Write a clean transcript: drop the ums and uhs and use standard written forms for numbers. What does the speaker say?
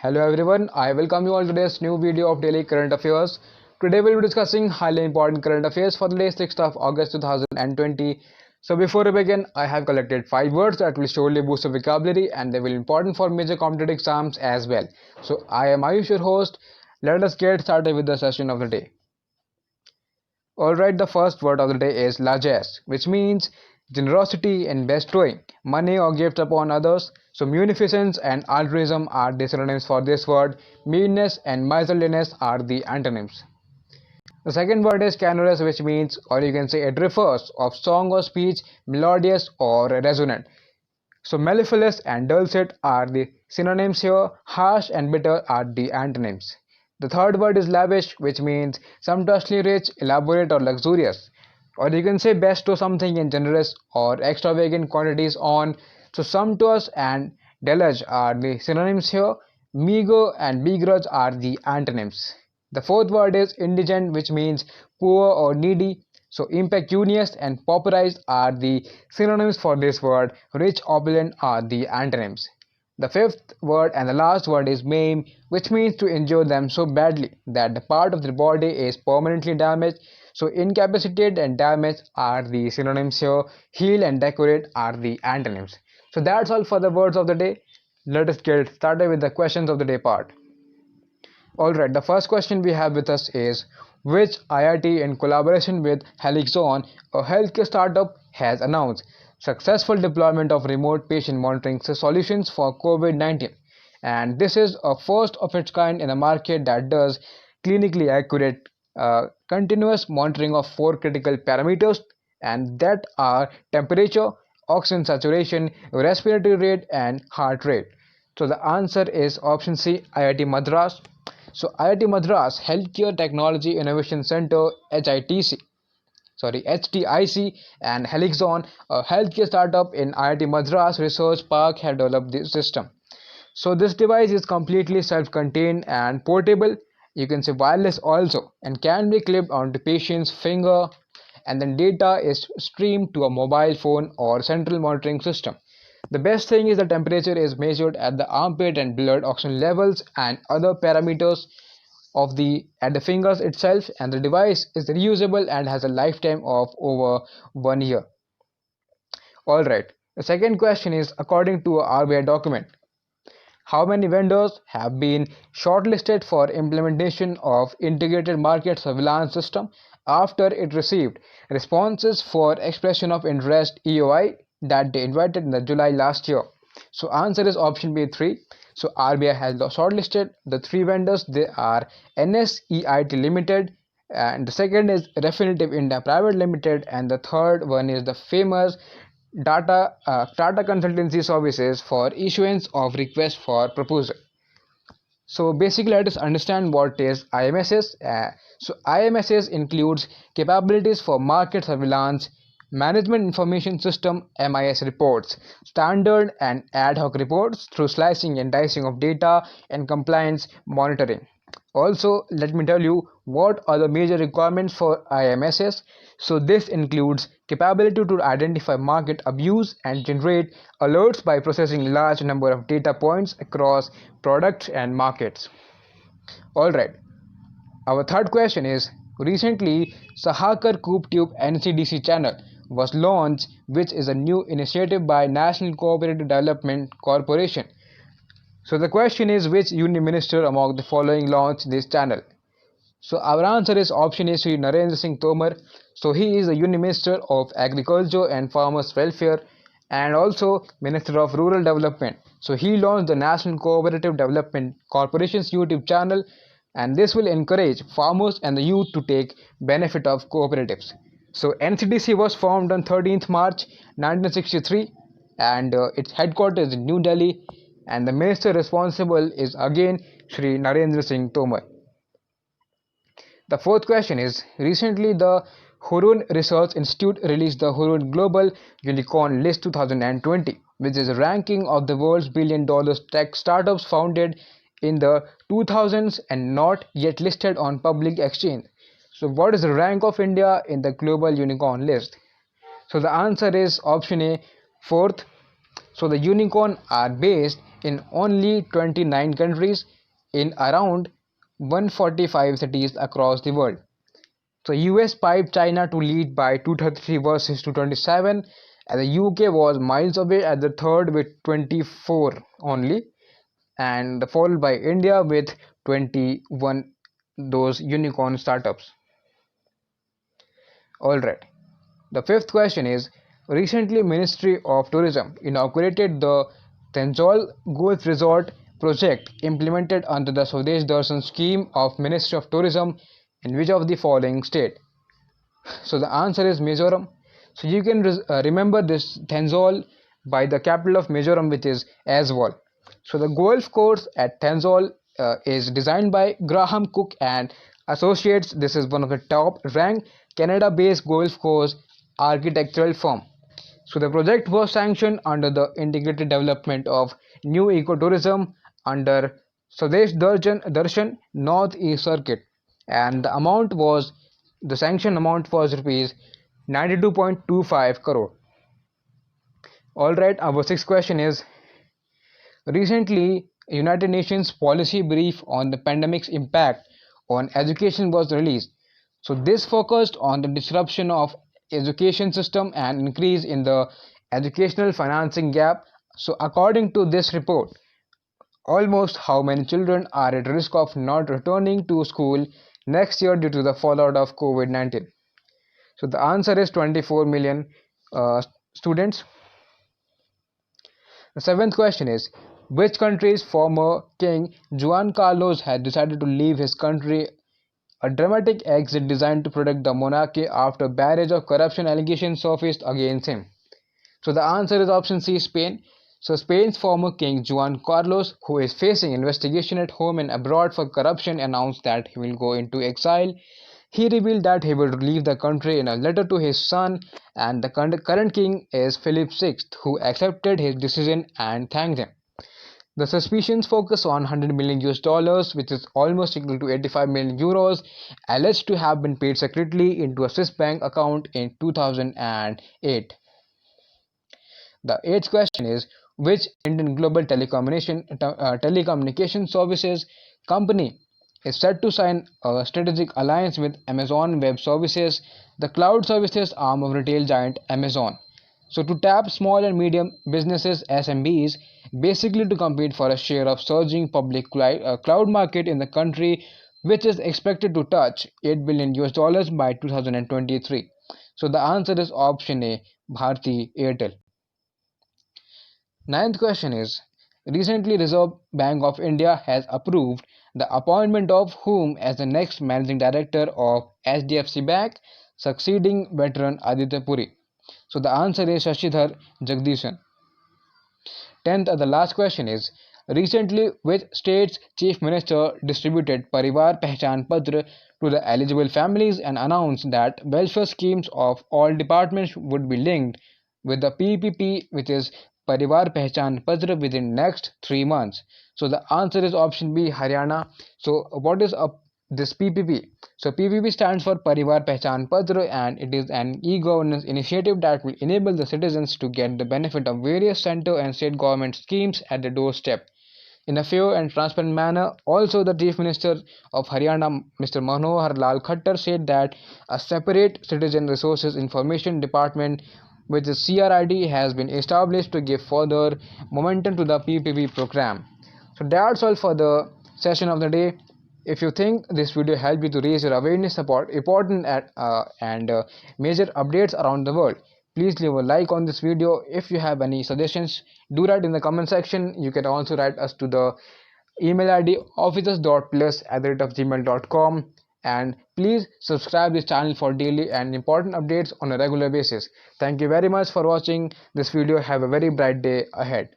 Hello everyone, I welcome you all to today's new video of daily current affairs. Today we'll be discussing highly important current affairs for the day 6th of August 2020. So before we begin, I have collected 5 words that will surely boost your vocabulary and they will be important for major competitive exams as well. So I am Ayush, your host. Let us get started with the session of the day. Alright, the first word of the day is largesse, which means generosity and bestowing money or gift upon others. So munificence and altruism are the synonyms for this word. Meanness and miserliness are the antonyms. The second word is canorous, which means, or you can say it refers of song or speech, melodious or resonant. So mellifluous and dulcet are the synonyms here. Harsh and bitter are the antonyms. The third word is lavish, which means sumptuously rich, elaborate or luxurious. Or you can say bestow something in generous or extravagant quantities on. So sumptuous and deluge are the synonyms here. Meager and begrudge are the antonyms. The fourth word is indigent, which means poor or needy. So impecunious and pauperized are the synonyms for this word. Rich, opulent are the antonyms. The fifth word and the last word is maim, which means to injure them so badly that the part of the body is permanently damaged. So incapacitate and damage are the synonyms here. Heal and decorate are the antonyms. So that's all for the words of the day. Let us get started with the questions of the day part. Alright, the first question we have with us is, which IIT in collaboration with Helixon, a healthcare startup, has announced successful deployment of remote patient monitoring solutions for COVID-19? And this is a first of its kind in a market that does clinically accurate continuous monitoring of 4 critical parameters, and that are temperature, oxygen saturation, respiratory rate and heart rate. So the answer is option C, IIT Madras. So IIT Madras Healthcare Technology Innovation Center HITC HTIC and Helixon, a healthcare startup in IIT Madras Research Park, have developed this system. So this device is completely self-contained and portable. You can say wireless also, and can be clipped onto patient's finger, and then data is streamed to a mobile phone or central monitoring system. The best thing is the temperature is measured at the armpit and blood oxygen levels and other parameters of the at the fingers itself, and the device is reusable and has a lifetime of over 1 year. Alright, the second question is, according to a RBI document, how many vendors have been shortlisted for implementation of integrated market surveillance system after it received responses for expression of interest EOI that they invited in the July last year? So answer is option B 3. So RBI has shortlisted the 3 vendors. They are NSEIT Limited, and the second is Refinitiv India Private Limited, and the third one is the famous Tata Consultancy Services for issuance of request for proposal. So basically, let us understand what is IMSS. So IMSS includes capabilities for market surveillance, management information system MIS reports, standard and ad hoc reports through slicing and dicing of data, and compliance monitoring. Also, let me tell you what are the major requirements for IMSS. So this includes capability to identify market abuse and generate alerts by processing large number of data points across products and markets. Alright, our third question is, recently Sahakar Coop Tube NCDC channel was launched, which is a new initiative by National Cooperative Development Corporation. So the question is, which union minister among the following launched this channel? So our answer is option A, Sri Narendra Singh Tomar. So he is the Union Minister of Agriculture and Farmers Welfare and also Minister of Rural Development. So he launched the National Cooperative Development Corporation's YouTube channel, and this will encourage farmers and the youth to take benefit of cooperatives. So NCDC was formed on 13th March 1963, and its headquarters is in New Delhi, and the minister responsible is again Sri Narendra Singh Tomar. The fourth question is, recently the Hurun Research Institute released the Hurun Global Unicorn List 2020, which is a ranking of the world's billion-dollar tech startups founded in the 2000s and not yet listed on public exchange. So what is the rank of India in the Global Unicorn List? So the answer is option A, 4th. So the unicorn are based in only 29 countries in around 145 cities across the world. So US piped China to lead by 233 versus 227, and the UK was miles away at the third with 24 only, and followed by India with 21, those unicorn startups. Alright. The fifth question is, recently Ministry of Tourism inaugurated the Tenzhol Golf Resort project implemented under the Swadesh Darshan scheme of Ministry of Tourism in which of the following state? So the answer is Mizoram. So you can remember this Tenzhol by the capital of Mizoram, which is Aizawl. So the golf course at Tenzhol is designed by Graham Cook and Associates. This is one of the top ranked Canada-based golf course architectural firm. So the project was sanctioned under the Integrated Development of New Ecotourism under Swadesh Darshan North East Circuit, and the sanction amount was rupees 92.25 crore. Alright, our sixth question is, recently United Nations policy brief on the pandemic's impact on education was released. So this focused on the disruption of education system and increase in the educational financing gap. So according to this report, almost how many children are at risk of not returning to school next year due to the fallout of COVID-19? So the answer is 24 million students. The seventh question is, which country's former king Juan Carlos had decided to leave his country, a dramatic exit designed to protect the monarchy after a barrage of corruption allegations surfaced against him? So the answer is option C, Spain. So Spain's former king Juan Carlos, who is facing investigation at home and abroad for corruption, announced that he will go into exile. He revealed that he will leave the country in a letter to his son, and the current king is Philip VI, who accepted his decision and thanked him. The suspicions focus on 100 million US dollars, which is almost equal to 85 million euros, alleged to have been paid secretly into a Swiss bank account in 2008. The eighth question is, which Indian global telecommunication services company is set to sign a strategic alliance with Amazon Web Services, the cloud services arm of retail giant Amazon? So to tap small and medium businesses (SMBs), basically to compete for a share of surging public cloud market in the country, which is expected to touch 8 billion US dollars by 2023. So the answer is option A, Bharti Airtel. Ninth question is, recently Reserve Bank of India has approved the appointment of whom as the next managing director of HDFC Bank, succeeding veteran Aditya Puri? So the answer is Shashidhar Jagdishan. 10th and the last question is, recently which state's chief minister distributed Parivar Pehchan Patra to the eligible families and announced that welfare schemes of all departments would be linked with the PPP, which is Parivar Pehchan Patra, within next 3 months? So the answer is option B, Haryana. So what is this PPP? So PPP stands for Parivar Pehchan Patra, and it is an e-governance initiative that will enable the citizens to get the benefit of various centre and state government schemes at the doorstep in a fair and transparent manner. Also, the Chief Minister of Haryana, Mr. Manohar Lal Khattar, said that a separate Citizen Resources Information Department, which is CRID, has been established to give further momentum to the PPP program. So that's all for the session of the day. If you think this video helped you to raise your awareness about important and major updates around the world, please leave a like on this video. If you have any suggestions, do write in the comment section. You can also write us to the email ID officers.plus@gmail.com, and please subscribe this channel for daily and important updates on a regular basis. Thank you very much for watching this video. Have a very bright day ahead.